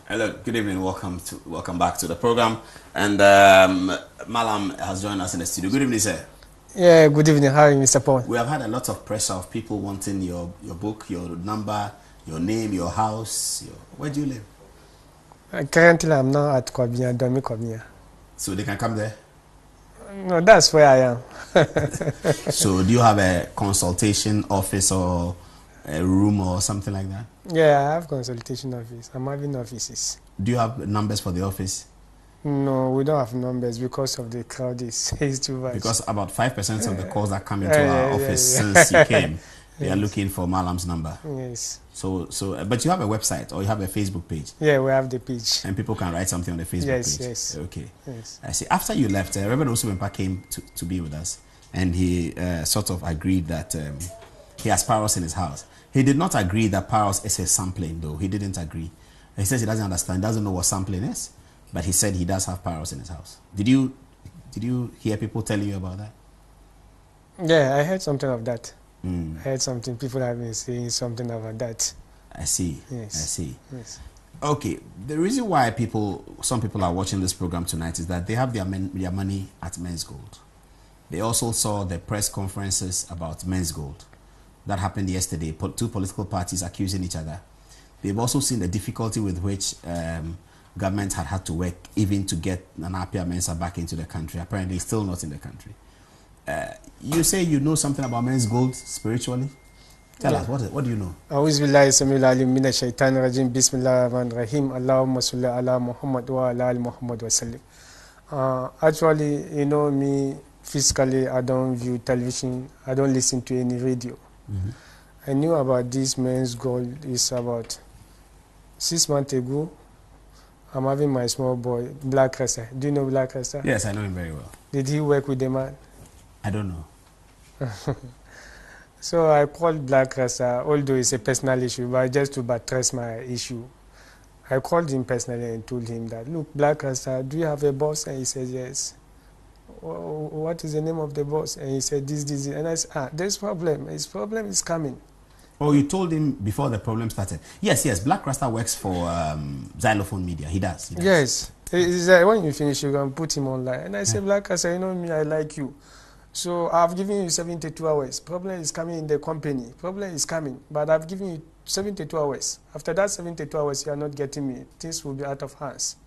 Hello, good evening. Welcome back to the program. And Mallam has joined us in the studio. Good evening, sir. Yeah, good evening. How are you, Mr. Paul? We have had a lot of pressure of people wanting your book, your number, your name, your house. Where do you live? Currently, I'm now at Kwabia, Domi Kwabia. So they can come there. No, that's where I am. So do you have a consultation office or a room or something like that? Yeah, I have consultation office. I'm having offices. Do you have numbers for the office? No, we don't have numbers because of the crowd is too much. Because about 5% of the calls that come into our office since you came, they are looking for Mallam's number. Yes. But you have a website or you have a Facebook page? Yeah, we have the page. And people can write something on the Facebook page? Yes. Okay. Yes. I see. After you left, Reverend Osubempa came to be with us, and he sort of agreed that he has parrots in his house. He did not agree that parrots is a sampling, though. He didn't agree. He says he doesn't understand, doesn't know what sampling is, but he said he does have parrots in his house. Did you hear people telling you about that? Yeah, I heard something of that. Mm. I heard something. People have been saying something about that. I see. Yes. I see. Yes. Okay. The reason why some people are watching this program tonight is that they have their money at Men's Gold. They also saw the press conferences about Men's Gold that happened yesterday. Two political parties accusing each other. They've also seen the difficulty with which government had to work even to get Nana Appiah Mensah back into the country. Apparently, he's still not in the country. You say you know something about Men's Gold spiritually? Tell us, what do you know? Auzubillahi samil alim minash shaitanir rajim. Bismillahir rahmanir rahim. Allahumma salli ala Muhammad wa ala ali Muhammad wa sallim. Actually, you know me, physically, I don't view television. I don't listen to any radio. Mm-hmm. I knew about this Men's Gold is about 6 months ago. I'm having my small boy, Black Rasta. Do you know Black Rasta? Yes, I know him very well. Did he work with the man? I don't know. So I called Black Rasta, although it's a personal issue, but just to buttress my issue. I called him personally and told him that, look, Black Rasta, do you have a boss? And he said, yes. What is the name of the boss? And he said, this. And I said, there's problem. His problem is coming. Oh, you told him before the problem started? Yes. Black Rasta works for Xylophone Media. He does. Yes. It's like when you finish, you can put him online. And I said, Black Rasta, you know me, I like you. So I've given you 72 hours. Problem is coming in the company. Problem is coming. But I've given you 72 hours. After that 72 hours, you are not getting me. Things will be out of hands.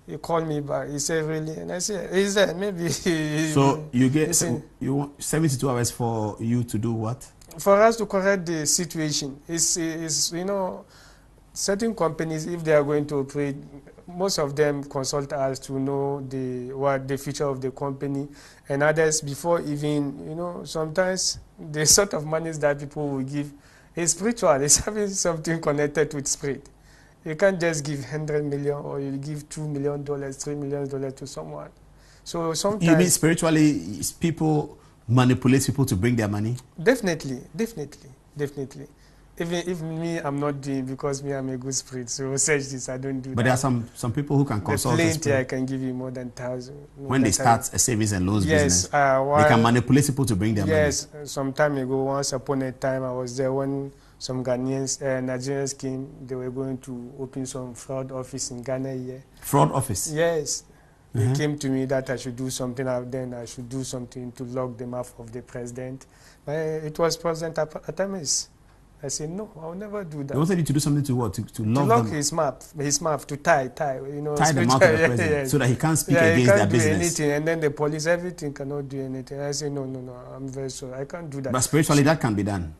He called me back. He said, really? And I said, is that maybe... So you want 72 hours for you to do what? For us to correct the situation. It's you know, certain companies, if they are going to operate, most of them consult us to know what the future of the company, and others before even, you know, sometimes the sort of monies that people will give is spiritual. It's having something connected with spirit. You can't just give 100 million or you give $2 million, $3 million to someone. So sometimes... You mean spiritually, people manipulate people to bring their money? Definitely. Even if me, I'm not doing, because me, I'm a good spirit. So search this, I don't do that. But there are some people who can consult the spirit. I can give you more than 1,000. When they start a savings and loans business, they can manipulate people to bring their money. Yes, some time ago, once upon a time, I was there when some Ghanaians, Nigerians came. They were going to open some fraud office in Ghana here. Fraud office? Yes. They came to me that I should do something, then I should do something to lock the mouth of the president. It was President Atamis. I said, no, I'll never do that. They wanted you to do something to what? To lock his mouth, to tie, you know. Tie the mouth of the president so that he can't speak against their business. He can't do anything, and then the police, everything cannot do anything. I said, no, I'm very sorry, I can't do that. But spiritually, that can be done.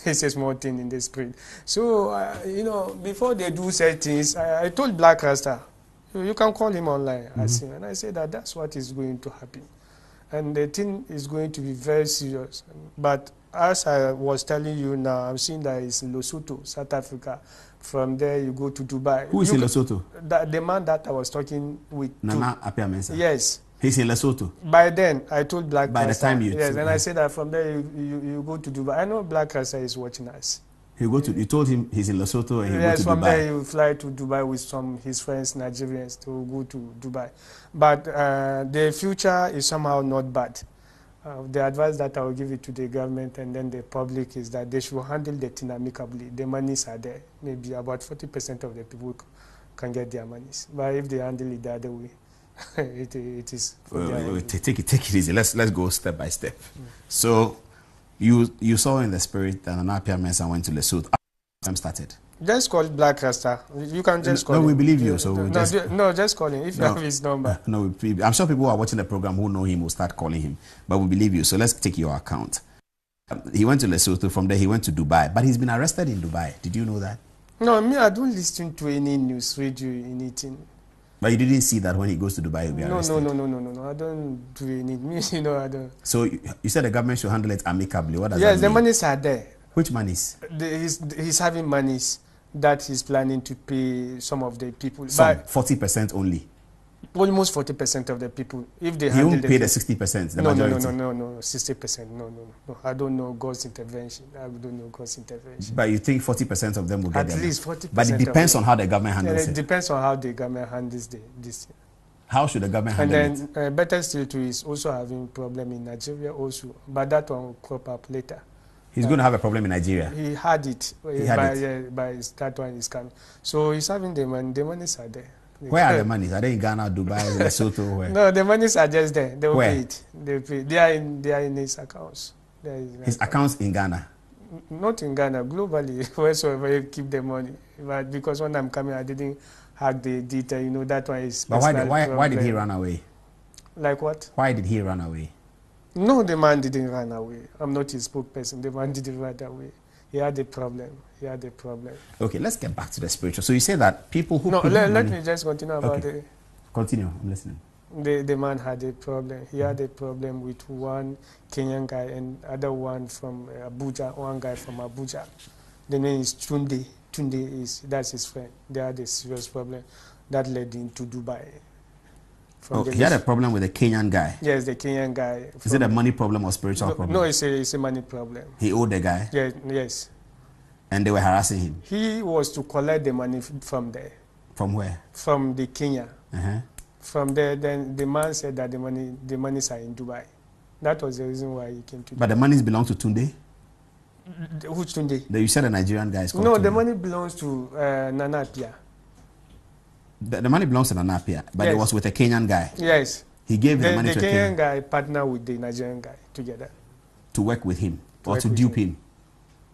It's a small thing in the spirit. So, you know, before they do certain things, I told Black Rasta, you can call him online, and I said that's what is going to happen. And the thing is going to be very serious. But as I was telling you now, I'm seeing that it's in Lesotho, South Africa. From there, you go to Dubai. Who is in Lesotho? The man that I was talking with. Nana Appiah Mensah? Yes. He's in Lesotho? By then, I told Black By Rasta. the time you... Yes, and I said that from there, you go to Dubai. I know Black Rasta is watching us. You told him he's in Lesotho and he'll go to Dubai? Yes, from there he will fly to Dubai with his friends, Nigerians, to go to Dubai. But the future is somehow not bad. The advice that I will give it to the government and then the public is that they should handle the thing amicably. The monies are there. Maybe about 40% of the people can get their monies. But if they handle it the other way, it is. Take it easy. Let's go step by step. So you saw in the spirit that an Apia Mensah went to Lesotho. Time started. Just call Black Rasta. You can just call him. No, we believe you. So just call him if you have his number. No, I'm sure people who are watching the program who know him will start calling him. But we believe you. So let's take your account. He went to Lesotho. From there, he went to Dubai. But he's been arrested in Dubai. Did you know that? No, me, I don't listen to any news, radio, anything. But you didn't see that when he goes to Dubai, he'll be arrested? No. I don't do anything. I don't. So you said the government should handle it amicably. What does that yes, mean? the monies are there. Which monies? He's having monies that he's planning to pay some of the people. Some, 40% only. Almost 40% of the people. If they he won't pay the 60%. The majority. No, 60%. No. I don't know God's intervention. But you think 40% of them will get at least 40%. But it depends on how the government handles it. It depends on how the government handles this. How should the government handle it? And then better still too is also having problem in Nigeria also, but that one will crop up later. He's going to have a problem in Nigeria. He had it. By that one is coming. So he's having the money. The monies are there. Where are the monies? Are they in Ghana, Dubai, Lesotho? Where? No, the monies are just there. They will where? pay it. They pay. They are in his accounts. His accounts in Ghana? Not in Ghana. Globally, wheresoever you keep the money. But because when I'm coming, I didn't have the detail. You know, that one is. But why did he run away? Like what? Why did he run away? No, the man didn't run away. I'm not his spokesperson. The man didn't run away. He had a problem. Okay, let's get back to the spiritual. So you say that people who... No, let me just continue about it. Continue, I'm listening. The man had a problem. He had a problem with one Kenyan guy and other one from Abuja, one guy from Abuja. The name is Tunde. That's his friend. They had a serious problem that led him to Dubai. He had a problem with a Kenyan guy? Yes, the Kenyan guy. Is it a money problem or spiritual problem? No, it's a money problem. He owed the guy? Yes. And they were harassing him? He was to collect the money from there. From where? From the Kenya. Uh-huh. From there, then the man said that the monies are in Dubai. That was the reason why he came to Dubai. But the monies belong to Tunde? Which Tunde? You said the Nigerian guy is called No, Tunde. the money belongs to Nana Apia. The money belongs to Nana Apia, but yes. It was with a Kenyan guy? Yes. He gave the money to a The Kenyan guy partnered with the Nigerian guy together. To work with him? Or to dupe him?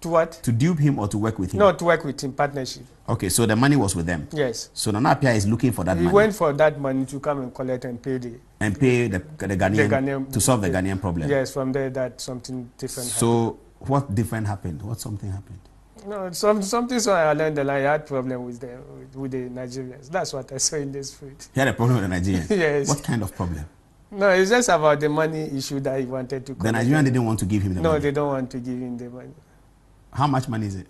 To what? To dupe him or to work with him? No, to work with him, partnership. Okay, so the money was with them? Yes. So Nana Apia is looking for that money? He went for that money to come and collect and pay the Ghanaian to solve the Ghanaian problem? Yes, from there that something different happened. So what different happened? What something happened? No, something so I learned that I had problem with the Nigerians. That's what I saw in the street. He had a problem with the Nigerians? Yes. What kind of problem? No, it's just about the money issue that he wanted to collect. The Nigerian didn't want to give him the money? No, they don't want to give him the money. How much money is it?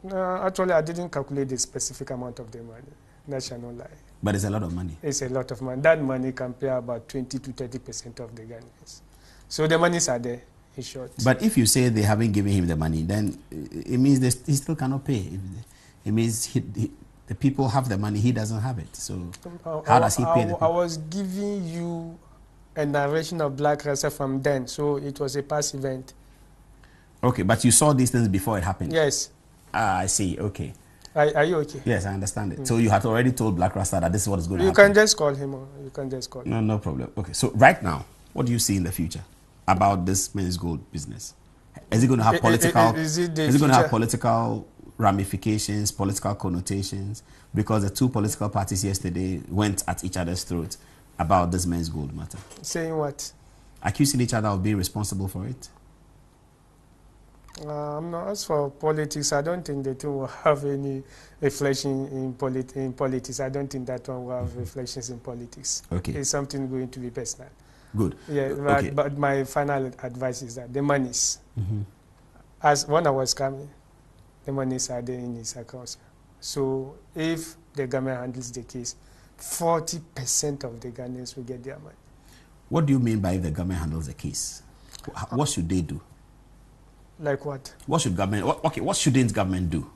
Actually, I didn't calculate the specific amount of the money. That shall not lie. But it's a lot of money. It's a lot of money. That money can pay about 20 to 30% of the Ghanaians. So the monies are there. Short. But if you say they haven't given him the money, then it means he still cannot pay. It means the people have the money, he doesn't have it. So how does he pay the people? I was giving you a narration of Black Rasta from then, so it was a past event. Okay, but you saw these things before it happened? Yes. I see, okay. Are you okay? Yes, I understand it. So you had already told Black Rasta that this is what is going to happen? You can just call him. You can just call him. No problem. Okay, so right now, what do you see in the future about this men's gold business? Is it going to have political? Is it going to have political ramifications, political connotations? Because the two political parties yesterday went at each other's throats about this men's gold matter. Saying what? Accusing each other of being responsible for it. As for politics, I don't think the two will have any reflection in politics. I don't think that one will have reflections in politics. Okay. It's something going to be personal. Good. Yeah, but my final advice is that the monies, as when I was coming, the monies are there in his accounts. So if the government handles the case, 40% of the Ghanaians will get their money. What do you mean by if the government handles the case? What should they do? Like what? What should government? What shouldn't government do?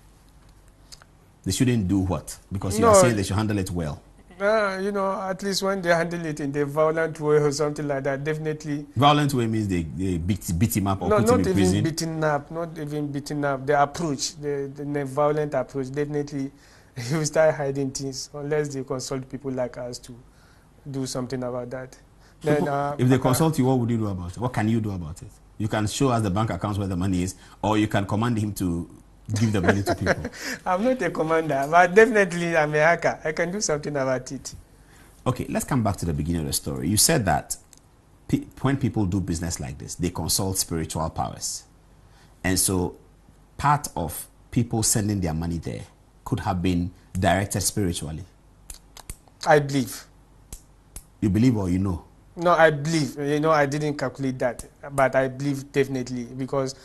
They shouldn't do what? Because you are saying they should handle it well. You know, at least when they handle it in the violent way or something like that, definitely. Violent way means they beat him up or No, put him not in even prison. beating up, not even beating up. The approach, the violent approach, definitely he will start hiding things unless they consult people like us to do something about that. Then, If they consult you, what would you do about it? What can you do about it? You can show us the bank accounts where the money is, or you can command him to give the money to people. I'm not a commander, but definitely I'm a hacker. I can do something about it. Okay, let's come back to the beginning of the story. You said that when people do business like this, they consult spiritual powers. And so part of people sending their money there could have been directed spiritually. I believe. You believe or you know? No, I believe. You know, I didn't calculate that, but I believe definitely, because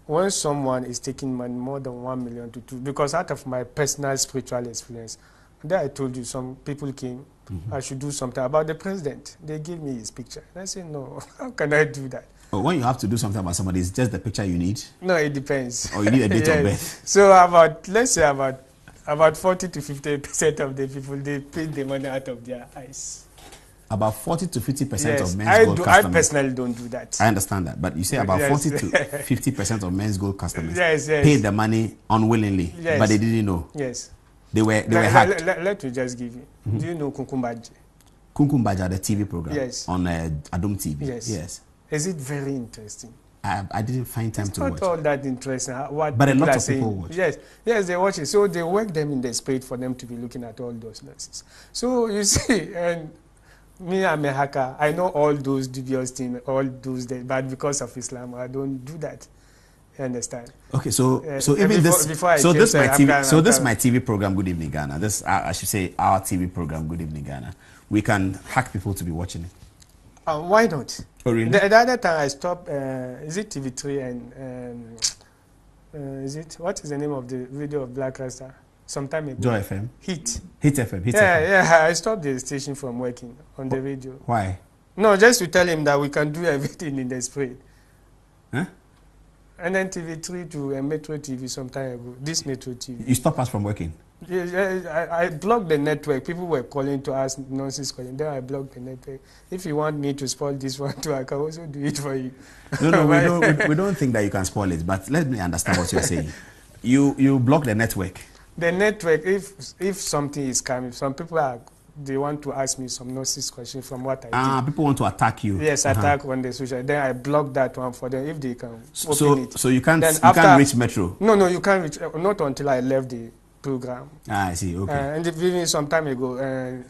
when someone is taking money more than 1 million to 2, because out of my personal spiritual experience, there I told you some people came, I should do something about the president. They gave me his picture. And I said, no, how can I do that? But when you have to do something about somebody, it's just the picture you need? No, it depends. Or you need a date of birth? So let's say about 40 to 50% of the people, they pay the money out of their eyes. About 40 to 50% Yes, of men's gold customers. I personally don't do that. I understand that, but you say about 40 to 50% of men's gold customers paid the money unwillingly, but they didn't know. Yes. They were hacked. Let me just give you. Do you know Kunkumbaji? Kunkumbaja, the TV program. Yes. On Adum TV. Yes. Is it very interesting? I didn't find time to watch. It's not all that interesting. But a lot of people watch. Yes, they watch it. So they work them in the spirit for them to be looking at all those nonsense. So you see, and me, I'm a hacker. I know all those dubious things, all those, but because of Islam, I don't do that. You understand? Okay, so even this, this my TV program, Good Evening Ghana. This I should say our TV program, Good Evening Ghana. We can hack people to be watching it. Why not? Oh, really? The other time I stopped. Is it TV3 and is it, what is the name of the video of Black Rasta? Some time ago. Joy FM. Hit FM. Yeah. I stopped the station from working on the radio. Why? No, just to tell him that we can do everything in the spirit. Huh? And then TV3 to MeTro TV some time ago. This MeTro TV. You stopped us from working? Yeah, I blocked the network. People were calling to ask nonsense calling. Then I blocked the network. If you want me to spoil this one too, I can also do it for you. No, we don't think that you can spoil it. But let me understand what you're saying. You block the network. The network. If something is coming, some people they want to ask me some nonsense questions from what I did. People want to attack you. Yes, attack on the social. Then I block that one for them if they can open it. So you can't reach MeTro. No, you can't reach. Not until I left the program. I see. Okay. And even some time ago,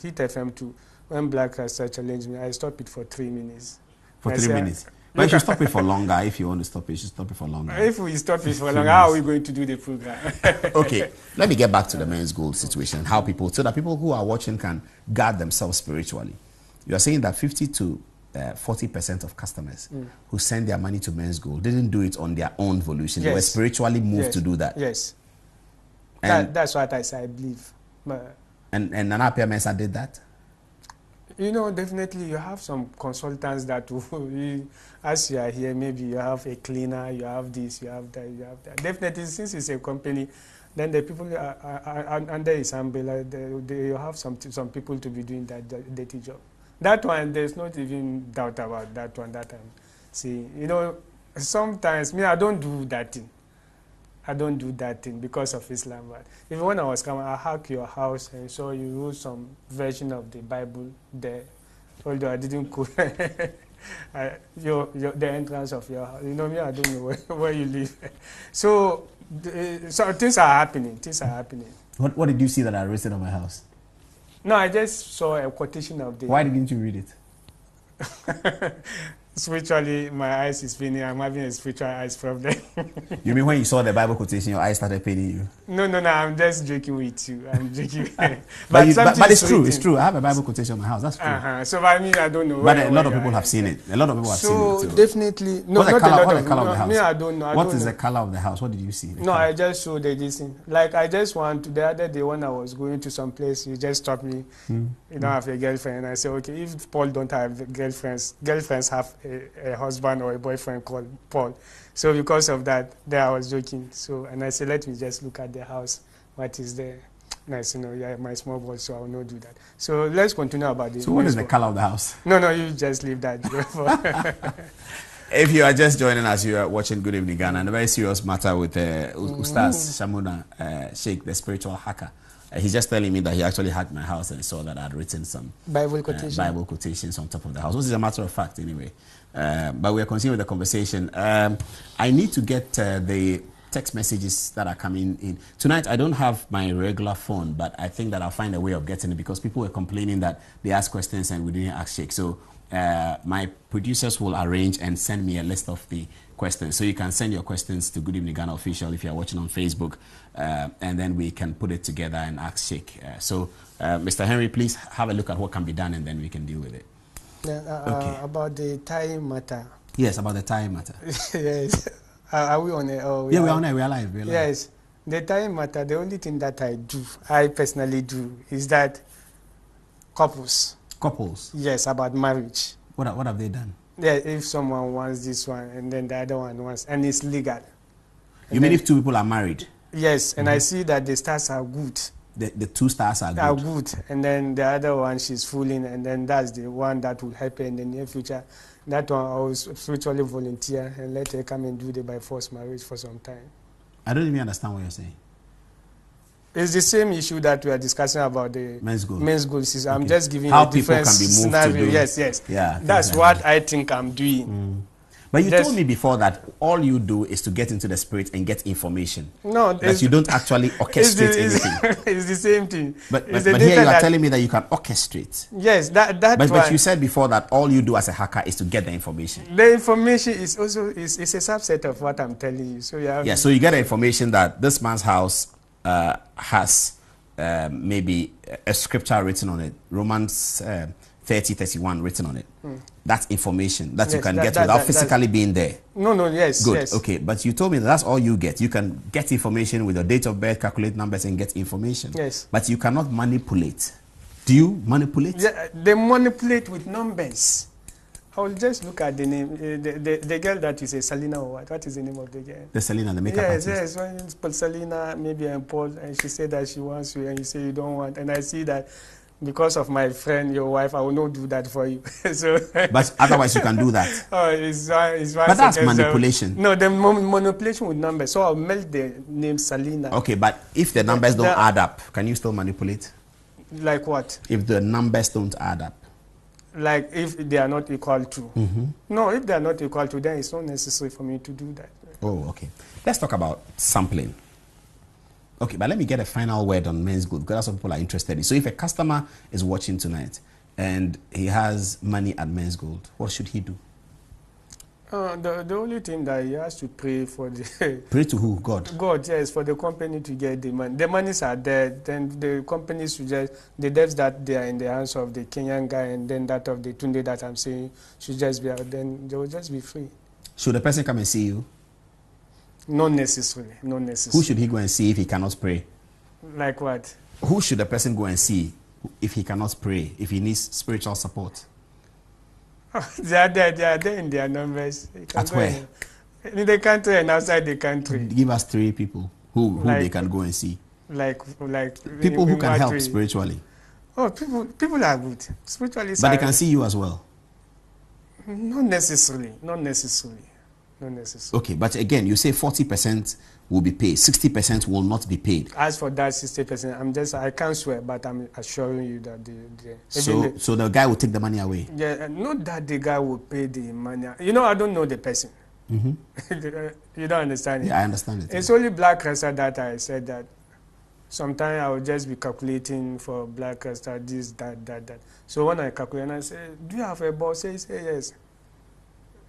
Hit FM too, when Black Rasta challenged me, I stopped it for 3 minutes. For 3 minutes. But you should stop it for longer. If you want to stop it, you should stop it for longer. If we stop it for longer, how are we going to do the program? Okay, let me get back to the men's gold situation. How people, so that people who are watching can guard themselves spiritually. You are saying that 50 to 40% of customers who send their money to men's gold didn't do it on their own volition. Yes. They were spiritually moved to do that. Yes. And that's what I say, I believe. And Nana Pia Mensah did that? You know, definitely you have some consultants that will, as you are here, maybe you have a cleaner, you have this, you have that, you have that. Definitely, since it's a company, then the people are under his umbrella, they have some people to be doing that dirty job. That one, there's not even doubt about that one. That I'm seeing. You know, sometimes, I don't do that thing. I don't do that thing because of Islam. But even when I was coming, I hack your house and saw you wrote some version of the Bible there. Although I didn't quote the entrance of your house. You know me, I don't know where you live. So things are happening. Things are happening. What did you see that I written on my house? No, I just saw a quotation of the... Why didn't you read it? Spiritually, my eyes is paining. I'm having a spiritual eyes problem. You mean when you saw the Bible quotation, your eyes started paining you? No, I'm just joking with you. I'm joking. but it's true. It's true. I have a Bible quotation in my house. That's true. So I mean, I don't know. But a lot of people have seen it. A lot of people have seen it. So definitely, no. What's the color of the house? I don't know. What is the color of the house? What did you see? No, I just showed this thing. Like I just want to. The other day when I was going to some place, you just stopped me. You don't have a girlfriend, and I said, okay, if Paul don't have girlfriends have a husband or a boyfriend called Paul. So because of that, there I was joking. So and I said, let me just look at the house. What is there? Nice, yeah, my small boy, so I will not do that. So let's continue about this. So what is the color of the house? No, you just leave that. If you are just joining us, you are watching Good Evening Ghana, and a very serious matter with Ustaz Shamuna, Sheikh, the spiritual hacker. He's just telling me that he actually hacked my house and saw that I had written some Bible quotations on top of the house, which is a matter of fact anyway. But we are continuing with the conversation. I need to get the text messages that are coming in. Tonight, I don't have my regular phone, but I think that I'll find a way of getting it because people were complaining that they asked questions and we didn't ask Sheikh. So my producers will arrange and send me a list of the questions. So you can send your questions to Good Evening Ghana Official if you're watching on Facebook, and then we can put it together and ask Sheikh. So Mr. Henry, please have a look at what can be done and then we can deal with it. Okay. About the time matter. Yes, about the time matter. Yes. Are we on it? Oh, yeah, we're on it. We're live. Yes. The time matter, the only thing that I personally do, is that couples. Couples? Yes, about marriage. What have they done? Yeah, if someone wants this one and then the other one wants, and it's legal. You mean if two people are married? Yes, and I see that the stars are good. The two stars are good? Are good. And then the other one, she's fooling, and then that's the one that will happen in the near future. That one, I will spiritually volunteer and let her come and do the by force marriage for some time. I don't even understand what you're saying. It's the same issue that we are discussing about the men's goals. Okay. I'm just giving how a different people can be moved scenario. To do. Yes. Yeah, that's what I think I'm doing. Mm. But you told me before that all you do is to get into the spirit and get information. No, that you don't actually orchestrate anything. It's the same thing. But here you are telling me that you can orchestrate. Yes, but you said before that all you do as a hacker is to get the information. The information is also is a subset of what I'm telling you. So so you get the information that this man's house has maybe a scripture written on it, Romans 30:31 written on it. That's information that you can get without physically being there. Yes. Good. Yes. Okay, but you told me that's all you get. You can get information with your date of birth, calculate numbers, and get information. Yes. But you cannot manipulate. Do you manipulate? Yeah, they manipulate with numbers. I will just look at the name. The girl that you say, Selena or what? What is the name of the girl? The Selena, the makeup artist. Yes. When it's Paul Selena, maybe and Paul, and she said that she wants you, and you say you don't want. And I see that because of my friend, your wife, I will not do that for you. But otherwise, you can do that. It's but that's manipulation. No, the manipulation with numbers. So I'll melt the name Selena. Okay, but if the numbers don't add up, can you still manipulate? Like what? If the numbers don't add up. Like if they are not equal to. No, if they are not equal to, then it's not necessary for me to do that. Oh, okay. Let's talk about sampling. Okay, but let me get a final word on men's gold because that's what people are interested in. So if a customer is watching tonight and he has money at men's gold, what should he do? The only thing that he has to pray for the... Pray to who? God? God, yes, for the company to get the money. The monies are there, then the companies should just... The debts that they are in the hands of the Kenyan guy and then that of the Tunde that I'm saying should just be out, then they will just be free. Should the person come and see you? Not necessarily. Who should he go and see if he cannot pray? Like what? Who should the person go and see if he cannot pray, if he needs spiritual support? They are there in their numbers. At where? In the country and outside the country. Give us 3 people who they can go and see. Like people who can help spiritually. Oh, people are good. Spiritually. But they can see you as well. Not necessarily. Okay, but again, you say 40% will be paid, 60% will not be paid. As for that 60%, I can't swear, but I'm assuring you that so the guy will take the money away. Yeah, not that the guy will pay the money. You know, I don't know the person. You don't understand it. Yeah, I understand it. It's only Black Rasta that I said that. Sometimes I will just be calculating for Black Rasta this, that. So when I calculate, and I say, "Do you have a boss?" He say yes.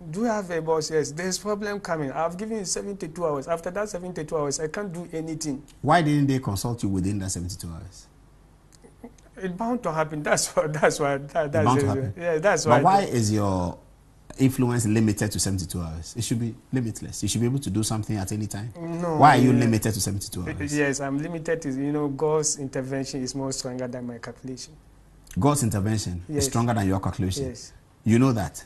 Do you have a boss? Yes. There's problem coming. I've given you 72 hours. After that 72 hours, I can't do anything. Why didn't they consult you within that 72 hours? It's bound to happen. That's why. Bound to happen. Yeah, that's why. But why is your influence limited to 72 hours? It should be limitless. You should be able to do something at any time. No. Why are you limited to 72 hours? Yes, I'm limited to, God's intervention is more stronger than my calculation. God's intervention is stronger than your calculation? Yes. You know that?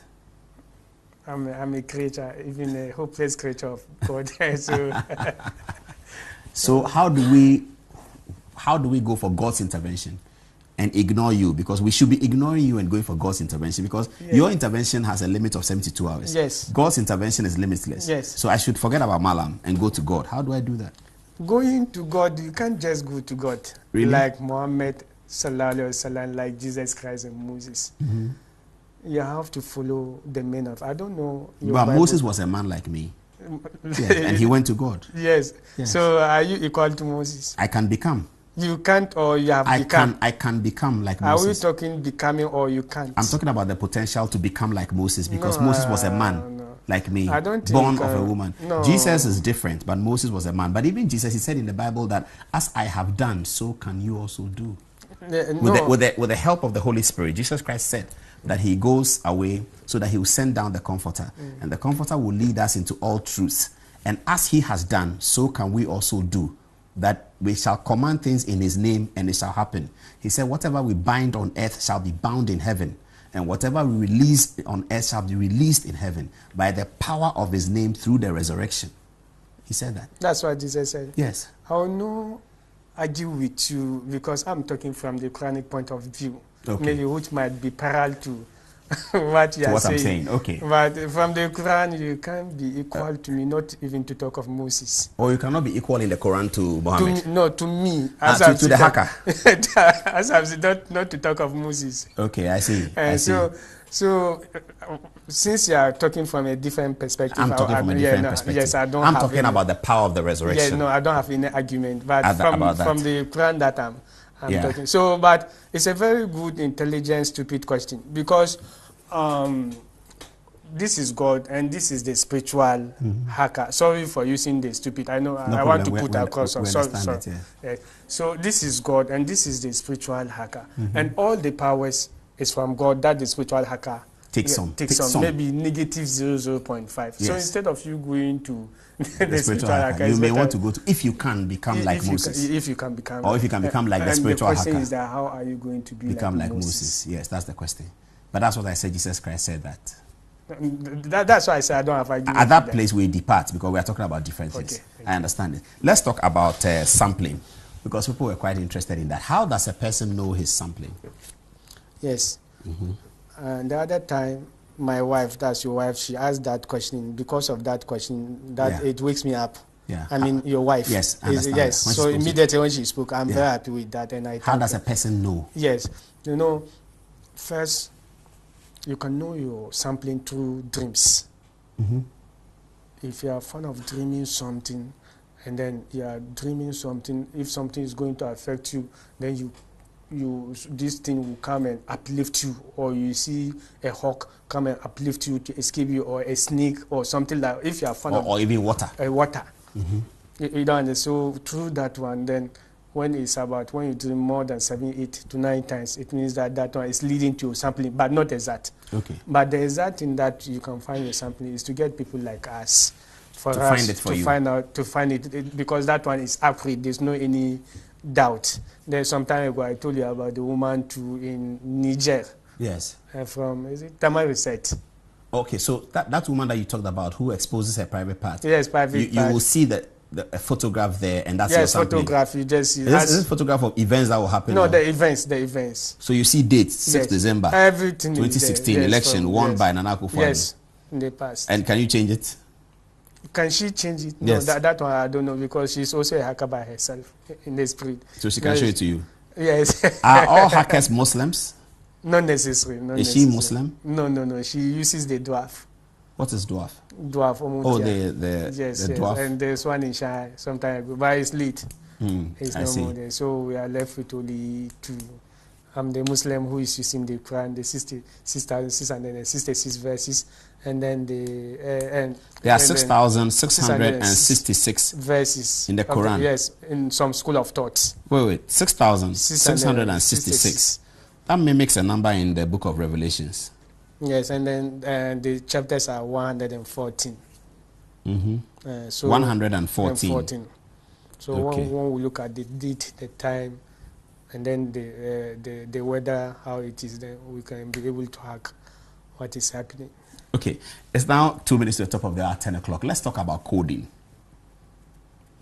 I'm a creature, even a hopeless creature of God. So how how do we go for God's intervention and ignore you? Because we should be ignoring you and going for God's intervention, because your intervention has a limit of 72 hours. Yes. God's intervention is limitless. Yes. So I should forget about Mallam and go to God. How do I do that? Going to God, you can't just go to God. Really? Like Muhammad, sallallahu alaihi wasallam, like Jesus Christ and Moses. You have to follow the men of, I don't know. But Moses was a man like me. Yes, and he went to God. Yes. Yes. So are you equal to Moses? I can become. You can't, or you have become? I can become like Are Moses. we talking becoming or you can't? I'm talking about the potential to become like Moses, because Moses was a man like me, I don't born think, of a woman. no. Jesus is different, but Moses was a man. But even Jesus, he said in the Bible that as I have done, so can you also do. With the help of the Holy Spirit, Jesus Christ said that he goes away so that he will send down the Comforter. And the Comforter will lead us into all truths. And as he has done, so can we also do. That we shall command things in his name and it shall happen. He said, whatever we bind on earth shall be bound in heaven. And whatever we release on earth shall be released in heaven by the power of his name through the resurrection. He said that. That's what Jesus said. Yes. I will not argue with you because I'm talking from the Quranic point of view. Okay. Maybe which might be parallel to what you are saying. I'm saying, okay. But from the Quran, you can't be equal to me, not even to talk of Moses. Or you cannot be equal in the Quran to Muhammad. To me. To the hacker. As I've said, not to talk of Moses. Okay, I see. So, since you are talking from a different perspective, I'm talking from a different perspective. Yes, I'm talking about the power of the resurrection. Yeah, no, I don't have any argument. But from the Quran that I'm talking. So, but it's a very good, intelligent, stupid question because this is God and this is the spiritual hacker. Sorry for using the stupid. I know No I problem. want to put across. Sorry. So this is God and this is the spiritual hacker, and all the powers is from God that the spiritual hacker takes some. Maybe negative 0.5. Yes. So instead of you going to the spiritual hacker, you may want to go to, if you can become like Moses. If you can become. Or if you can become like the spiritual hacker. The question is that how are you going to become like Moses? Yes, that's the question. But that's what I said. Jesus Christ said that. That's why I said I don't have argument. At that place we depart because we are talking about different things. I understand it. Let's talk about sampling, because people were quite interested in that. How does a person know his sampling? Yes. And the other time, my wife, that's your wife, she asked that question. Because of that question, that it wakes me up. Yeah. I mean, your wife. Yes, I understand. Yes. So immediately when she spoke, I'm very happy with that. And how does a person know? Yes. You know, first, you can know your sampling through dreams. If you are fond of dreaming something, and then you are dreaming something, if something is going to affect you, then this thing will come and uplift you, or you see a hawk come and uplift you to escape you, or a snake or something like. If you are fond of, or even water. Water. You don't understand. So through that one, then when you dream more than 7, 8 to 9 times, it means that one is leading to sampling, but not exact. Okay. But the exact thing that you can find your sampling is to get people like us to find it for you. To find it, because that one is accurate. There's no any doubt. There's some time ago I told you about the woman in Niger. Yes. From, is it Tamari Set? Okay, so that woman that you talked about who exposes her private part. Yes, private part. You will see a photograph there, and that's your sampling. Yes, photograph. You just see. Is this photograph of events that will happen? No, the events. So you see dates, 6th December. Everything 2016 election won by Nana Akufo-Addo. Yes, in the past. And can you change it? Can she change it? Yes. No, that one I don't know, because she's also a hacker by herself in the spirit. So she can show it to you? Yes. Are all hackers Muslims? Not necessarily. Is she Muslim? No. She uses the dwarf. What is dwarf? Dwarf. The dwarf. And there's one in Shanghai some time ago, but it's late. It's I no see. more there. So we are left with only 2. I'm the Muslim who is using the Quran, the 666 verses, and then there are 6,666 verses in the Quran. Yes, in some school of thought. Wait, 6,666. That mimics a number in the book of Revelations. Yes, and then the chapters are 114. So 114. So when we look at the date, the time, and then the weather, how it is, then we can be able to hack what is happening. Okay, it's now 2 minutes to the top of the hour, 10 o'clock. Let's talk about coding.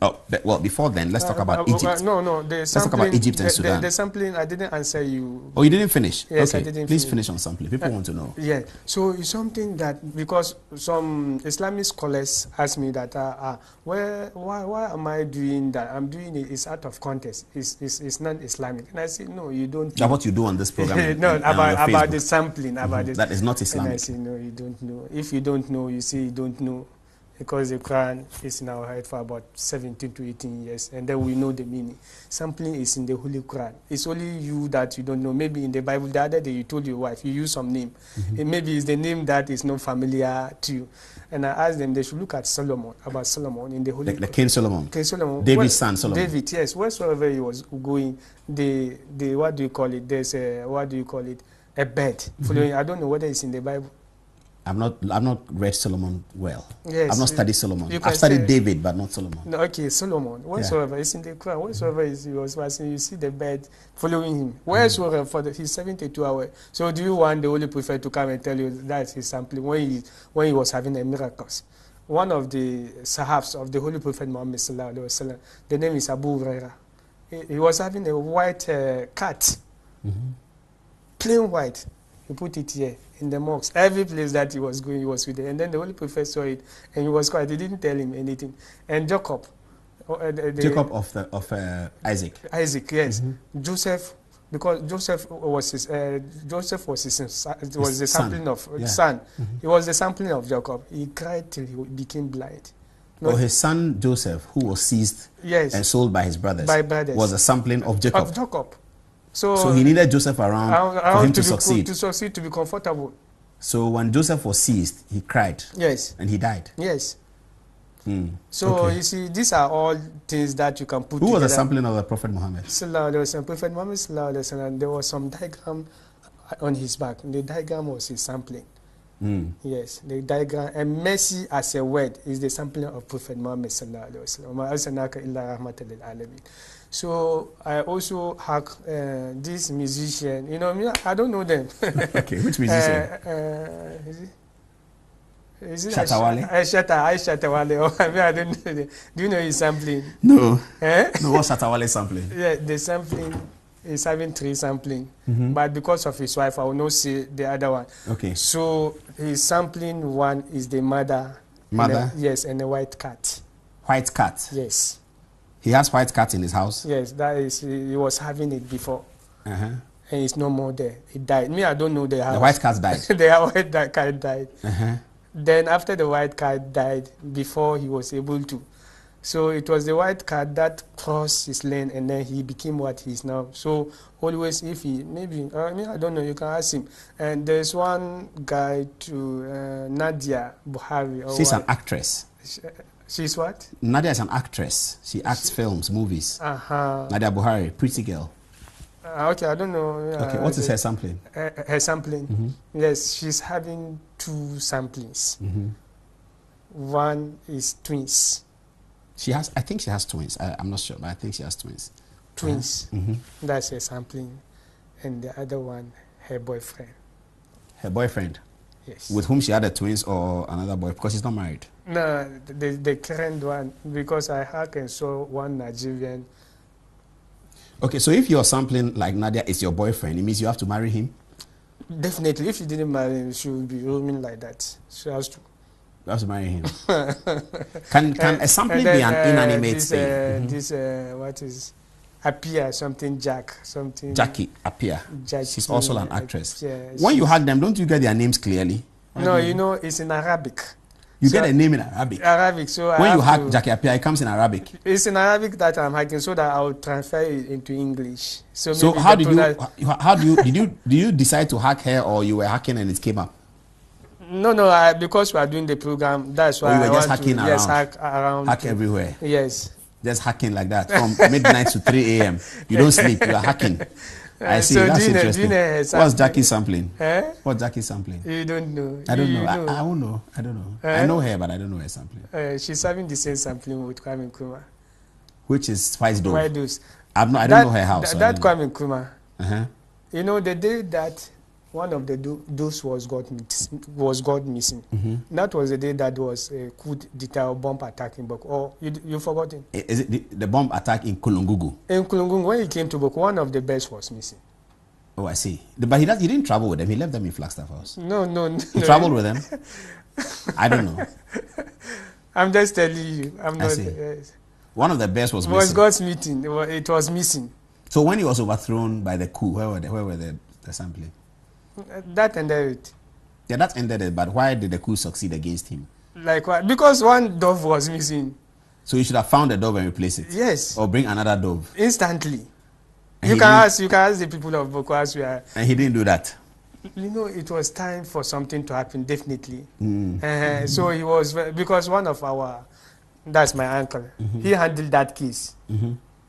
Oh, well, before then, let's talk about Egypt. No, let's talk about Egypt and Sudan. The sampling, I didn't answer you. Oh, you didn't finish? Yes, okay. I didn't Please finish on sampling. People want to know. Yeah, so it's something that, because some Islamic scholars ask me that, why am I doing that? I'm doing it, it's out of context. It's not Islamic. And I say, no, you don't. That's what you do on this program. No, about the sampling. About this. That is not Islamic. And I say, no, you don't know. If you don't know, you say you don't know. Because the Quran is in our head for about 17 to 18 years, and then we know the meaning. Sampling is in the Holy Quran. It's only you that you don't know. Maybe in the Bible, the other day you told your wife, you use some name. And maybe it's the name that is not familiar to you. And I asked them, they should look at Solomon, about Solomon in the Holy Quran. The King Solomon. King Solomon. David's son Solomon. David, yes. Wheresoever he was going, the what do you call it? There's a, what do you call it? A bed. Following, I don't know whether it's in the Bible. I've not read Solomon well. Yes. I've not studied Solomon. I've studied David, but not Solomon. No, okay, Solomon. Wheresoever it's in the Quran, wheresoever he was passing, you see the bed following him. Wheresoever for his 72 hours. So do you want the Holy Prophet to come and tell you that's his sampling when he was having a miracles? One of the Sahabs of the Holy Prophet Muhammad sallallahu alaihi wasallam, the name is Abu Huraira. He was having a white cat, plain white. He put it here in the mosque. Every place that he was going, he was with it. And then the Holy Prophet saw it, and he was quiet. He didn't tell him anything. And Jacob, Jacob of Isaac. Isaac, yes. Joseph, because Joseph was his son. It was the sampling of son. It was the sampling of Jacob. He cried till he became blind. No, his son Joseph, who was seized and sold by his brothers, was a sampling of Jacob. Of Jacob. So he needed Joseph around for him to succeed. To succeed, to be comfortable. So when Joseph was seized, he cried. Yes. And he died. Yes. So you see, these are all things that you can put together. Who was the sampling of the Prophet Muhammad? Prophet Muhammad sallallahu alaihi wasallam. There was some diagram on his back. The diagram was his sampling. Yes, the diagram, and mercy as a word is the sampling of Prophet Muhammad sallallahu alaihi wasallam. So I also hack this musician. You know, I don't know them. Okay, which musician? Is it Shatawale? Shatawale. I don't know. Do you know his sampling? No. No, what's Shatawale sampling? Yeah, the sampling is having 3 sampling, but because of his wife, I will not say the other one. Okay. So his sampling one is the mother. Mother? Yes, and a white cat. White cat? Yes. He has white cat in his house? Yes, that is, he was having it before. And it's no more there. It died. Me, I don't know the house. The white cat died? The white cat died. Then after the white cat died, before he was able to. So it was the white cat that crossed his lane, and then he became what he is now. So always, if he, maybe, I don't know, you can ask him. And there's one guy to Nadia Buhari. She's an actress. She's what? Nadia is an actress. She acts films, movies. Nadia Buhari, pretty girl. Okay, I don't know. Okay, what is her sampling? Her sampling? Yes, she's having 2 samplings. One is twins. She has, I think she has twins. I'm not sure, but I think she has twins. Twins. That's her sampling. And the other one, her boyfriend. Her boyfriend? Yes. With whom she had the twins or another boy? Because she's not married. No, the current one, because I heard and saw one Nigerian. Okay, so if your sampling like Nadia is your boyfriend, it means you have to marry him? Definitely. If she didn't marry him, she would be roaming like that. She has to. You have to marry him. Can a sampling be an inanimate thing? What is Appear, something Jack, something. Jackie Appear. She's also an actress. Yes. When you hug them, don't you get their names clearly? No, you know, it's in Arabic. You get a name in Arabic. Arabic. So when you hug Jackie Appiah, it comes in Arabic. It's in Arabic that I'm hacking, so that I'll transfer it into English. So how did you decide to hack her, or you were hacking and it came up? No, because we are doing the program, that's why you were just hacking around. Yes, hack around. Hack everywhere. Yes. Just hacking like that from midnight to 3 a.m. You don't sleep. You are hacking. I see. So that's interesting. What's Jackie sampling? What's Jackie sampling? You don't know. I don't know. I won't know. I don't know. I know her, but I don't know her sampling. She's having the same sampling with Kwame Nkrumah. Which is Twice Dove. Twice Dove. I don't know her house. That Kwame Nkrumah. You know, the day that one of the those was got missing. That was the day that was a coup d'etat bomb attack in Boko. Oh, you forgotten? Is it the bomb attack in Kulungugu? In Kulungugu, when he came to Boko, one of the best was missing. Oh, I see. But he didn't travel with them. He left them in Flagstaff House. No. He traveled with them? I don't know. I'm just telling you. I'm not. One of the best was missing. Was God's meeting. It was missing. So when he was overthrown by the coup, where were the sampling? That ended it. Yeah, that ended it. But why did the coup succeed against him? Like what? Because one dove was missing. So you should have found a dove and replace it. Yes. Or bring another dove. Instantly. You can ask the people of Boko as we are. And he didn't do that. You know, it was time for something to happen, definitely. So he was, because one of our, that's my uncle, he handled that case.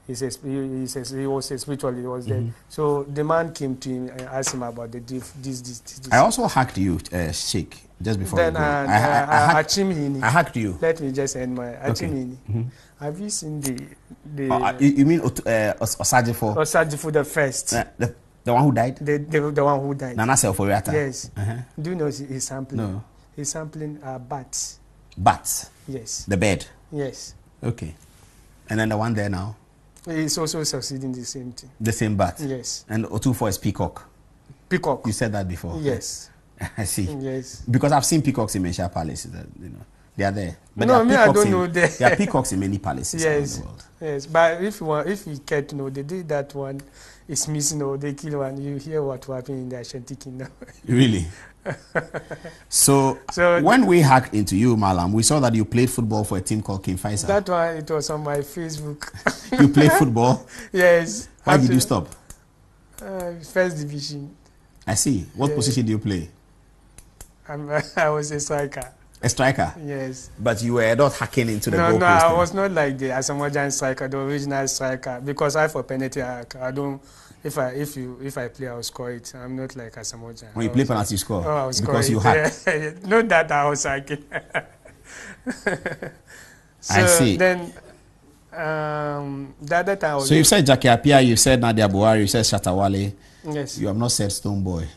He says he was a spiritual, he was there. So the man came to him and asked him about the this. I also hacked you, Sheikh, just before then you go. I hacked you. Let me just end my Achimini. Have you seen the you mean Osajifo? Osajifo the first? The one who died? The one who died. Nana Selforiata? Yes. Do you know he's sampling? No. He's sampling bats. Bats? Yes. The bed? Yes. Okay. And then the one there now? He's also succeeding the same thing. The same bat? Yes. And Otufo is peacock? Peacock. You said that before? Yes. I see. Yes. Because I've seen peacocks in Mensha Palace. You know, they are there. But no, I don't know there. There are peacocks in many palaces around the world. Yes, but if you care to know, the day that one is missing or they kill one, you hear what will happen in the Ashanti Kingdom. Really? So when we hacked into you, Mallam, we saw that you played football for a team called King Faisal. That one, it was on my Facebook. You played football? Yes. Why did you stop? First division. I see. What position do you play? I was a striker. A striker? Yes. But you were not hacking into the goal No, I was not like the Asamoah striker, the original striker, because I for penalty, I don't. If I play, I'll score it. I'm not like Asamoah. When you play penalty, you score. Oh, I'll score because you hack. Not that I was hacking. I see. Then the other time. So you said Jackie Appiah, you said Nadia Buhari, you said Shatawale. Yes. You have not said Stone Boy.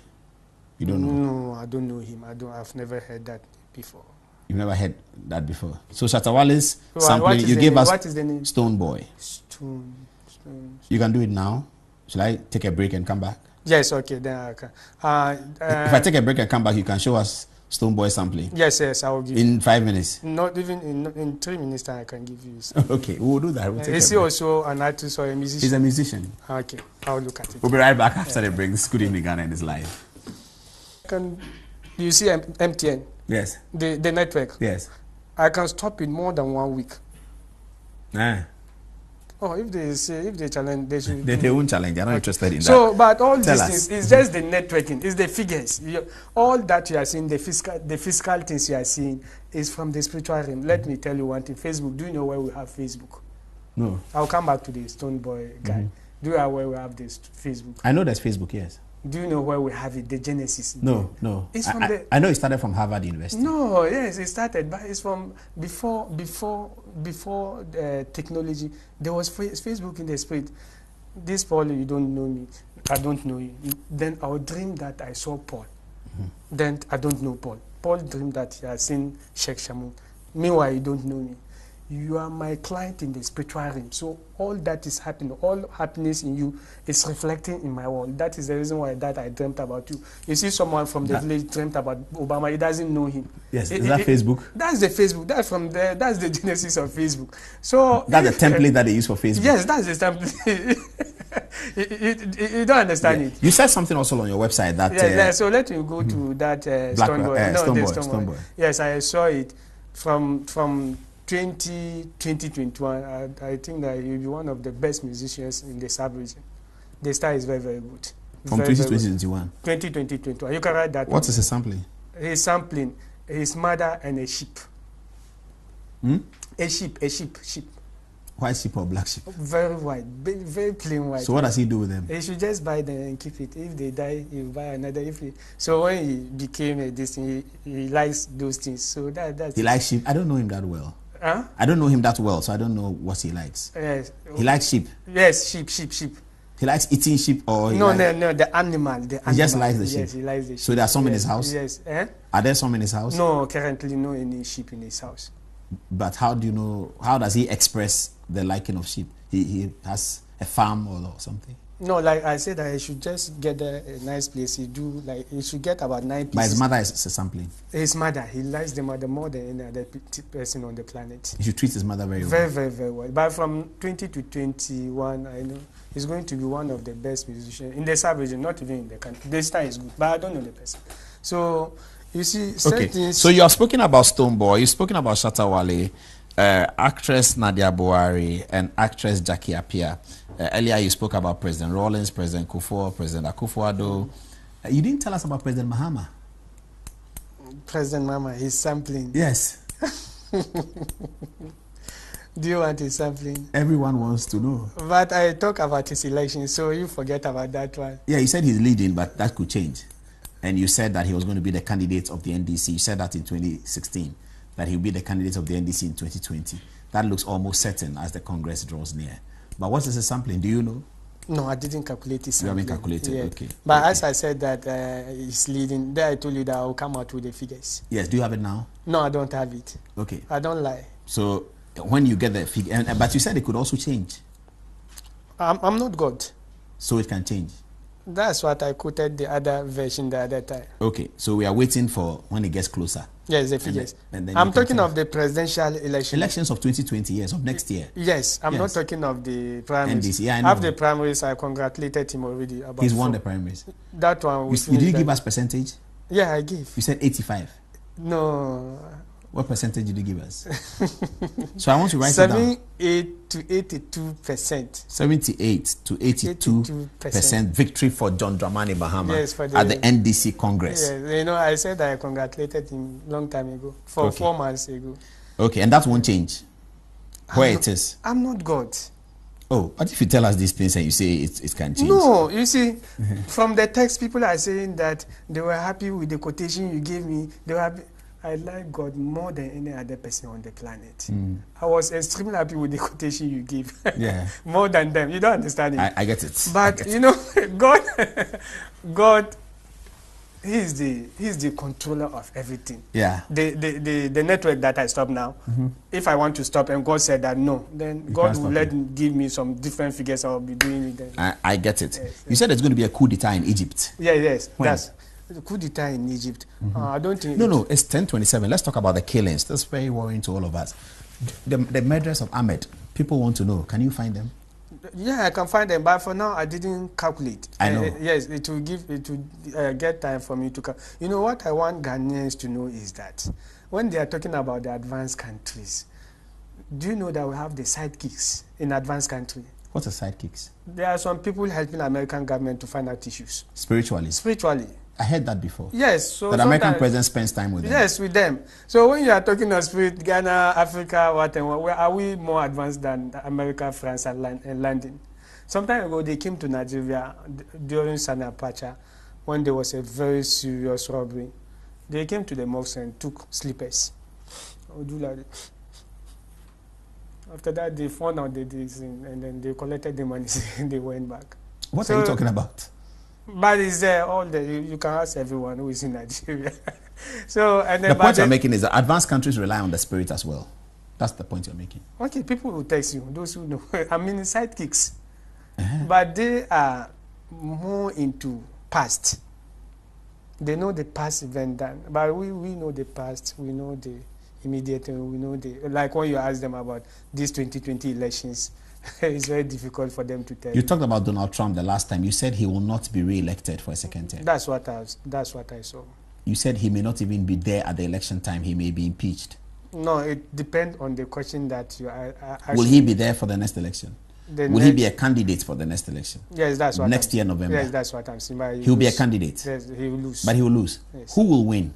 You don't know. No, I don't know him. I've never heard that before. You've never heard that before. So Shatawale's sampling, you gave us what is the name? Stone Boy. Stone. You can do it now. Shall I take a break and come back? Yes, okay, then I can. If I take a break and come back, you can show us Stone Boy sampling. Yes, I will give in you. 5 minutes. Not even in 3 minutes time I can give you. Okay, we'll do that. We'll take is he also an artist or a musician? He's a musician. Okay, I'll look at it. We'll be right back after the break. This is Good Evening Ghana and it's live. You see MTN? Yes. The network? Yes. I can stop in more than 1 week. Oh, if they challenge, they should. They won't challenge. They're not interested in that. So, but all these things, it's just the networking, it's the figures. All that you are seeing, the physical things you are seeing, is from the spiritual realm. Let me tell you one thing. Facebook. Do you know where we have Facebook? No. I'll come back to the Stone Boy guy. Do you know where we have this Facebook? I know there's Facebook. Yes. Do you know where we have it? The genesis. No. It's from I know it started from Harvard University. No, yes, it started, but it's from before technology. There was Facebook in the spirit. This Paul, you don't know me. I don't know you. Then I would dream that I saw Paul. Then I don't know Paul. Paul dreamed that he has seen Sheikh Shamuna. Meanwhile, you don't know me. You are my client in the spiritual realm. So all that is happening, all happiness in you is reflecting in my world. That is the reason why that I dreamt about you. You see someone from the village dreamt about Obama, he doesn't know him. Yes, is that Facebook? That's the Facebook. That's from there. That's the genesis of Facebook. So that's the template that they use for Facebook. Yes, that's the template. You don't understand it. You said something also on your website that. So let me go to that Stone Boy. Yes, I saw it from 2021, I think that he'll be one of the best musicians in the sub-region. The style is very, very good. From 2021? 2021. You can write that. What is he sampling? He's sampling his mother and a sheep. A sheep. White sheep or black sheep? Very white, very plain white. So what does he do with them? He should just buy them and keep it. If they die, he will buy another. So when he became this thing, he likes those things. So that's. He likes sheep. I don't know him that well. Huh? I don't know him that well, so I don't know what he likes. Yes. He likes sheep. Yes, sheep. He likes eating sheep, or no, the animal. He just likes the sheep. Yes, he likes the sheep. So there are some in his house. Yes. Are there some in his house? No, currently no any sheep in his house. But how do you know? How does he express the liking of sheep? He has a farm or something. No, like I said, I should just get a nice place. He should get about 9 pieces. But his mother is sampling. His mother, he likes the mother more than any other person on the planet. He should treat his mother very well. Very, very, very well. But from 20 to 21, I know he's going to be one of the best musicians in the sub-region, not even in the country. The star is good, but I don't know the person. So, you see, okay. So you have spoken about Stonebwoy, you've spoken about Shatta Wale, actress Nadia Buhari, and actress Jackie Appiah. Earlier you spoke about President Rawlings, President Kufuor, President Akufo-Addo. You didn't tell us about President Mahama. President Mahama, he's sampling. Yes. Do you want his sampling? Everyone wants to know. But I talk about his election, so you forget about that one. Yeah, you said he's leading, but that could change. And you said that he was going to be the candidate of the NDC. You said that in 2016, that he'll be the candidate of the NDC in 2020. That looks almost certain as the Congress draws near. But what is the sampling? Do you know? No, I didn't calculate his sampling. You haven't calculated, yeah. Okay. But okay. As I said that he's leading, there I told you that I'll come out with the figures. Yes, do you have it now? No, I don't have it. Okay. I don't lie. So when you get the figure, but you said it could also change. I'm not God. So it can change. That's what I quoted the other version the other time. Okay, so we are waiting for when it gets closer. Yes, the figures. And then I'm talking of the presidential election. Elections of 2020, yes, of next year. Yes, I'm not talking of the primaries. NDC, yeah, I know. After the primaries, I congratulated him already. About He's won the primaries. That one. You did give us percentage? Yeah, I gave. You said 85. No. What percentage did you give us? So I want to write it down. 78 to 82%. 78 to 82% victory for John Dramani Mahama at the NDC Congress. Yes, you know, I said I congratulated him long time ago, 4 months ago. Okay, and that won't change where it is. I'm not God. Oh, what if you tell us these things and you say it can change? No, you see, from the text, people are saying that they were happy with the quotation you gave me. They were happy. I like God more than any other person on the planet. I was extremely happy with the quotation you gave. Yeah. More than them. You don't understand it. I get it. But you know, God, He's the controller of everything. Yeah. The network that I stop now, if I want to stop and God said that no, then God will give me some different figures. I'll be doing it then. I get it. Yes, you said there's going to be a coup d'etat in Egypt. Yeah, yes. When? That's the coup d'etat in Egypt. I don't think. No, it's 1027. Let's talk about the killings. That's very worrying to all of us. The murders of Ahmed. People want to know. Can you find them? Yeah, I can find them, but for now I didn't calculate. I know. Yes, it will get time for me to. You know what I want Ghanaians to know is that when they are talking about the advanced countries, do you know that we have the sidekicks in advanced country? What's the sidekicks? There are some people helping American government to find out issues. Spiritually? Spiritually. I heard that before. Yes. So that American president spends time with them. Yes, with them. So when you are talking of spirit, Ghana, Africa, where are we more advanced than America, France, and London? Some time ago, they came to Nigeria during Sani Abacha when there was a very serious robbery. They came to the mosque and took slippers. After that, they found out and then they collected the money and they went back. What are you talking about? But it's there all day. You can ask everyone who is in Nigeria. So and then the point you're making is that advanced countries rely on the spirit as well. That's the point you're making. Okay, people will text you. Those who know, I mean, sidekicks, but they are more into past. They know the past event done, but we know the past. We know the immediate. We know the like when you ask them about these 2020 elections. It's very difficult for them to tell. You talked about Donald Trump the last time. You said he will not be re-elected for a second term. That's what I saw. You said he may not even be there at the election time. He may be impeached. No, it depends on the question that you are asking. Will he be there for the next election? Will he be a candidate for the next election? Yes, that's what next year, November. Yes, that's what I'm saying. He'll be a candidate. Yes, he will lose. But he will lose. Yes. Who will win?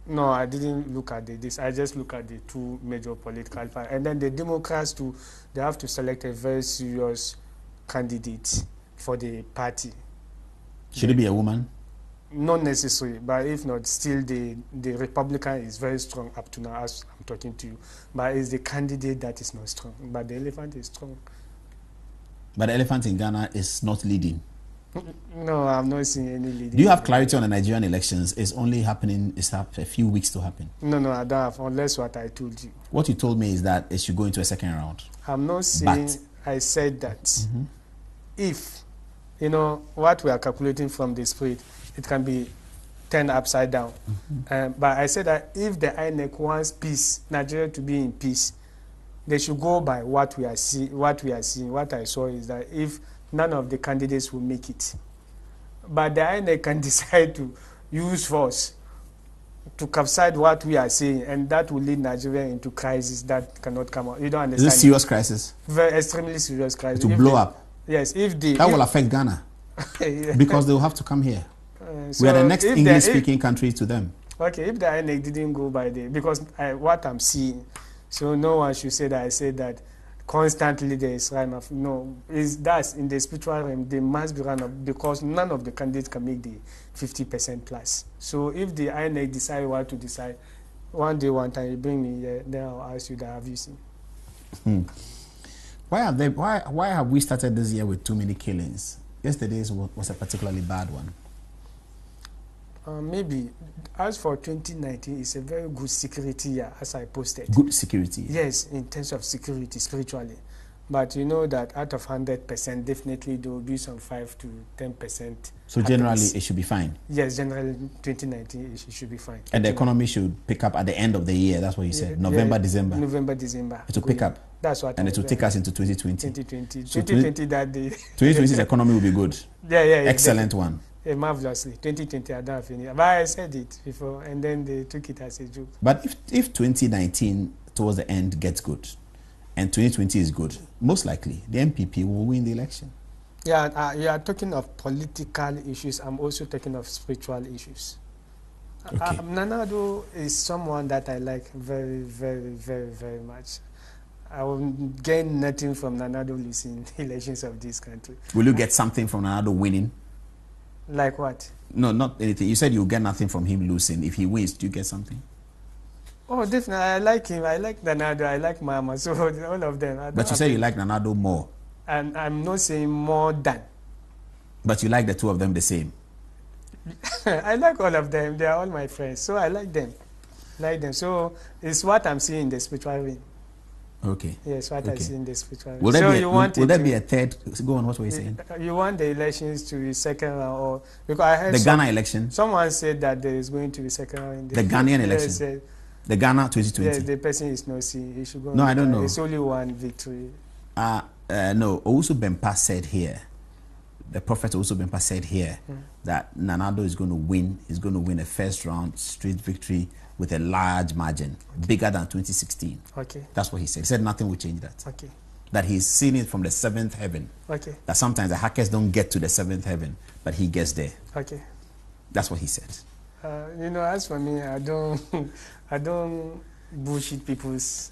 No, I didn't look at this. I just look at the two major political parties. And then the Democrats, too, they have to select a very serious candidate for the party. Should it be a woman? Not necessarily, but if not, still the Republican is very strong up to now as I'm talking to you. But it's the candidate that is not strong. But the elephant is strong. But the elephant in Ghana is not leading. No, I'm not seeing any leading. Do you have clarity on the Nigerian elections? It's only happening, it's a few weeks to happen. No, I don't have, unless what I told you. What you told me is that it should go into a second round. I'm not saying, I said that if, you know, what we are calculating from the spread, it can be turned upside down. But I said that if the INEC wants peace, Nigeria to be in peace, they should go by what we are seeing. What I saw is that if none of the candidates will make it, but the INEC can decide to use force to capsize what we are saying, and that will lead Nigeria into crisis that cannot come out. You don't understand? Is this serious crisis? Very extremely serious crisis. To blow up? Yes. That will affect Ghana. Because they will have to come here. We are the next English-speaking country to them. Okay, if the INEC didn't go by the... Because what I'm seeing, so no one should say that I said that constantly there is run off. No, that's in the spiritual realm, there must be run off because none of the candidates can make the 50% plus. So if the INEC decide what to decide, one day, one time, you bring me here, then I'll ask you that, have you seen? Why have we started this year with too many killings? Yesterday's was a particularly bad one. Maybe. As for 2019, it's a very good security year, as I posted. Good security? Yes, in terms of security, spiritually. But you know that out of 100%, definitely there will be some 5 to 10%. So generally, it should be fine? Yes, generally, 2019, it should be fine. And the economy should pick up at the end of the year, that's what you said? November, December? November, December. It will pick up? That's what. And it will take us into 2020? 2020. So 2020, that day. 2020's economy will be good? Yeah. Excellent one. Marvelously. 2020, I don't have any. But I said it before, and then they took it as a joke. But if 2019 towards the end gets good, and 2020 is good, most likely the MPP will win the election. Yeah, you are talking of political issues. I'm also talking of spiritual issues. Okay. Nana Addo is someone that I like very, very, very, very much. I will gain nothing from Nana Addo losing elections of this country. Will you get something from Nana Addo winning? Like what? No, not anything. You said you'll get nothing from him losing. If he wins, do you get something? Oh, definitely. I like him. I like Nana Addo. I like Mama. So all of them. But you said you like Nana Addo more. And I'm not saying more than. But you like the two of them the same? I like all of them. They are all my friends. So I like them. So it's what I'm seeing in the spiritual realm. Okay. Yes, what I see in the spiritual realm. Will there be a third? Go on, what were you saying? You want the elections to be second round, or because I heard the Ghana election? Someone said that there is going to be second round in the Ghanaian election? The Ghana 2020? Yes, the person is not seeing. He should go. No, I don't know. It's only one victory. No, Owusu Bempah said here, the prophet Owusu Bempah said here that Nana Addo is going to win. He's going to win a first round straight victory with a large margin, bigger than 2016. Okay. That's what he said. He said nothing will change that. Okay. That he's seen it from the seventh heaven. Okay. That sometimes the hackers don't get to the seventh heaven, but he gets there. Okay. That's what he said. You know, as for me, I don't bullshit people's.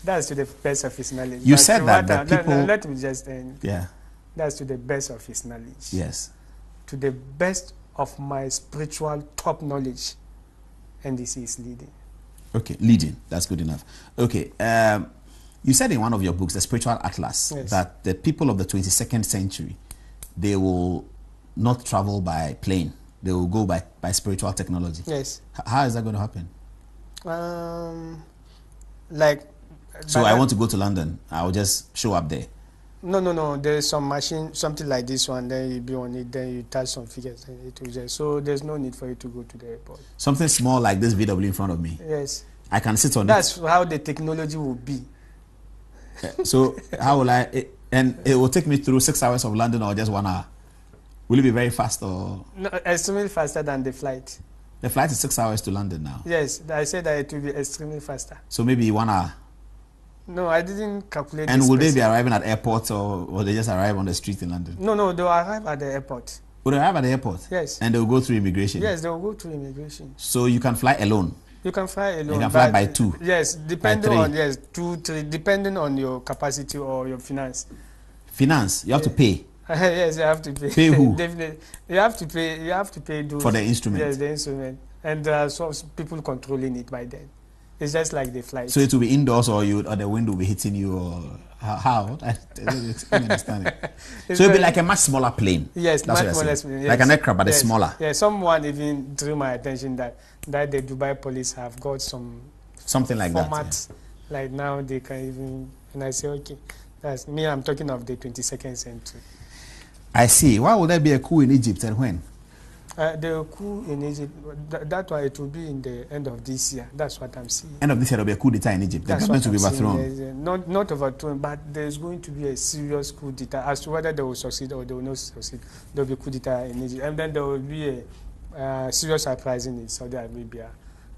That's to the best of his knowledge. You said that people... let me just end. Yeah. That's to the best of his knowledge. Yes. To the best of my spiritual top knowledge. NDC is leading. Okay, leading. That's good enough. Okay. You said in one of your books, The Spiritual Atlas, that the people of the 22nd century, they will not travel by plane. They will go by spiritual technology. Yes. How is that going to happen? So I want to go to London. I'll just show up there. No. There's some machine, something like this one. Then you be on it. Then you touch some figures. And it will just. So there's no need for you to go to the airport. Something small like this VW in front of me. Yes. I can sit on That's how the technology will be. So how will I? And it will take me through 6 hours of London or just 1 hour. Will it be very fast or? No, extremely faster than the flight. The flight is 6 hours to London now. Yes, I said that it will be extremely faster. So maybe 1 hour. No, I didn't calculate. And will they be arriving at airports or will they just arrive on the street in London? No, they'll arrive at the airport. Will they arrive at the airport? Yes. And they'll go through immigration? Yes, they'll go through immigration. So you can fly alone? You can fly alone. You can fly by two? Yes, depending on, 2, 3, depending on your capacity or your finance. Finance? You have to pay? Yes, you have to pay. Pay who? Definitely. You have to pay those. For the instrument? Yes, the instrument. And there are some people controlling it by then. It's just like the flight. So it will be indoors or the wind will be hitting you or How? I don't understand it. So it'll be like a much smaller plane. Yes, that's much what smaller. yes. Like an aircraft, but yes. it's smaller. Yeah, someone even drew my attention that the Dubai police have got something like format, that. Yeah. Like now they can even, and I say, okay, that's me. I'm talking of the 22nd century. I see. Why would there be a coup in Egypt and when? The coup in Egypt, that why it will be in the end of this year. That's what I'm seeing. End of this year, there will be a coup d'etat in Egypt. The government will be overthrown. Not overthrown, but there's going to be a serious coup d'etat. As to whether they will succeed or they will not succeed, there will be coup d'etat in Egypt. And then there will be a serious uprising in Saudi Arabia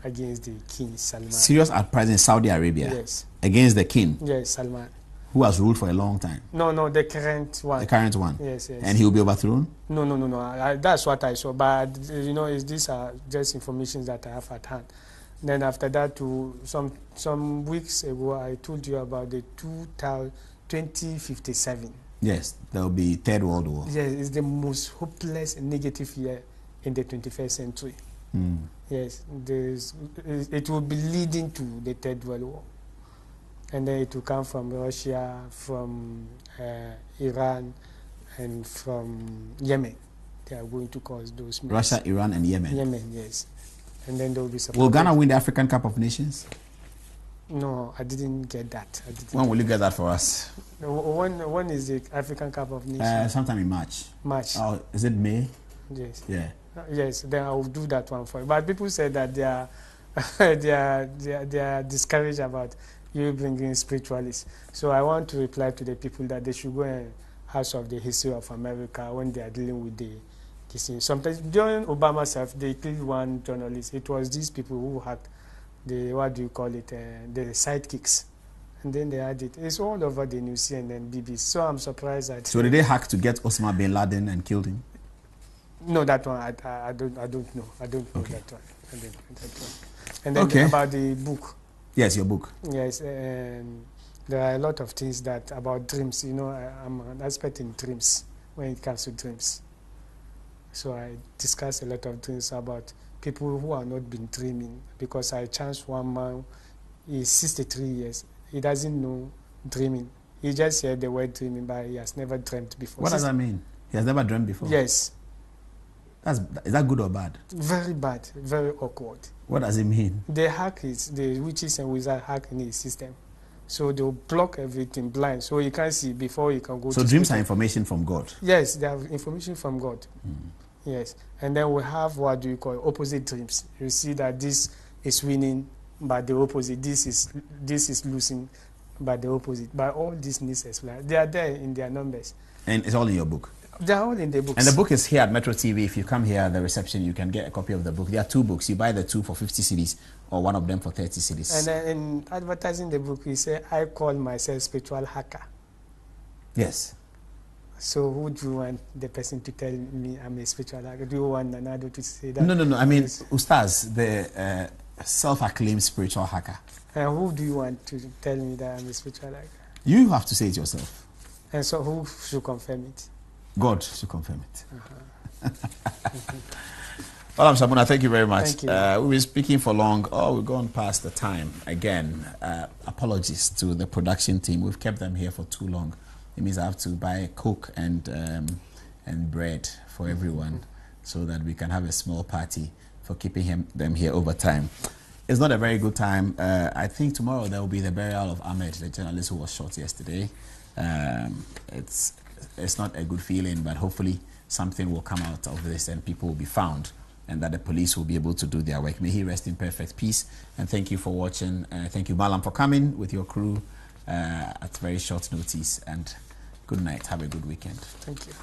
against the king, Salman. Serious uprising in Saudi Arabia? Yes. Against the king? Yes, Salman. Who has ruled for a long time? No, the current one. The current one? Yes. And he will be overthrown? No. That's what I saw. But, these are just information that I have at hand. Then after that, some weeks ago, I told you about the 2057. Yes, there will be Third World War. Yes, it's the most hopeless and negative year in the 21st century. Yes, it will be leading to the Third World War. And then it will come from Russia, from Iran, and from Yemen. They are going to cause those. Russia, Iran, and Yemen. Yemen, yes. And then there will be. Will Ghana win the African Cup of Nations? No, I didn't get that. When will you get that for us? When is the African Cup of Nations? Sometime in March. March. Oh, is it May? Yes. Yeah. Yes. Then I will do that one for you. But people say that they are discouraged about you bringing spiritualists. So I want to reply to the people that they should go and ask of the history of America when they are dealing with this thing. Sometimes during Obama's life, they killed one journalist. It was these people who hacked the sidekicks. And then they had it. It's all over the news CNN, BBC. So I'm surprised that. So did they hack to get Osama bin Laden and killed him? No, that one I don't know. I don't know that one. I don't know that one. And then about the book. Yes, your book. Yes, there are a lot of things that about dreams. I'm an expert in dreams when it comes to dreams. So I discuss a lot of dreams about people who have not been dreaming, because I chanced one man, he's 63 years. He doesn't know dreaming. He just heard the word dreaming, but he has never dreamt before. What does that mean? He has never dreamt before? Yes. Is that good or bad? Very bad, very awkward. What does it mean? The witches and wizards hack in his system. So they'll block everything blind, so he can't see before he can go to So dreams are information from God? Yes, they have information from God. Yes. And then we have what do you call opposite dreams. You see that this is winning, but the opposite. This is losing, but the opposite. But all these needs explain. They are there in their numbers. And it's all in your book? They are all in the books. And the book is here at MeTro TV. If you come here at the reception, you can get a copy of the book. There are 2 books. You buy the 2 for 50 cedis or one of them for 30 cedis. And then in advertising the book, we say, I call myself spiritual hacker. Yes. So who do you want the person to tell me I'm a spiritual hacker? Do you want another to say that? No. I mean, Ustaz, the self-acclaimed spiritual hacker. And who do you want to tell me that I'm a spiritual hacker? You have to say it yourself. And so who should confirm it? God should confirm it. Mallam Shamuna, thank you very much. Thank you. We've been speaking for long. We've gone past the time again. Apologies to the production team. We've kept them here for too long. It means I have to buy Coke and bread for everyone so that we can have a small party for keeping them here over time. It's not a very good time. I think tomorrow there will be the burial of Ahmed, the journalist who was shot yesterday. It's not a good feeling, but hopefully something will come out of this and people will be found and that the police will be able to do their work. May he rest in perfect peace. And thank you for watching. Thank you, Mallam, for coming with your crew at very short notice. And good night. Have a good weekend. Thank you.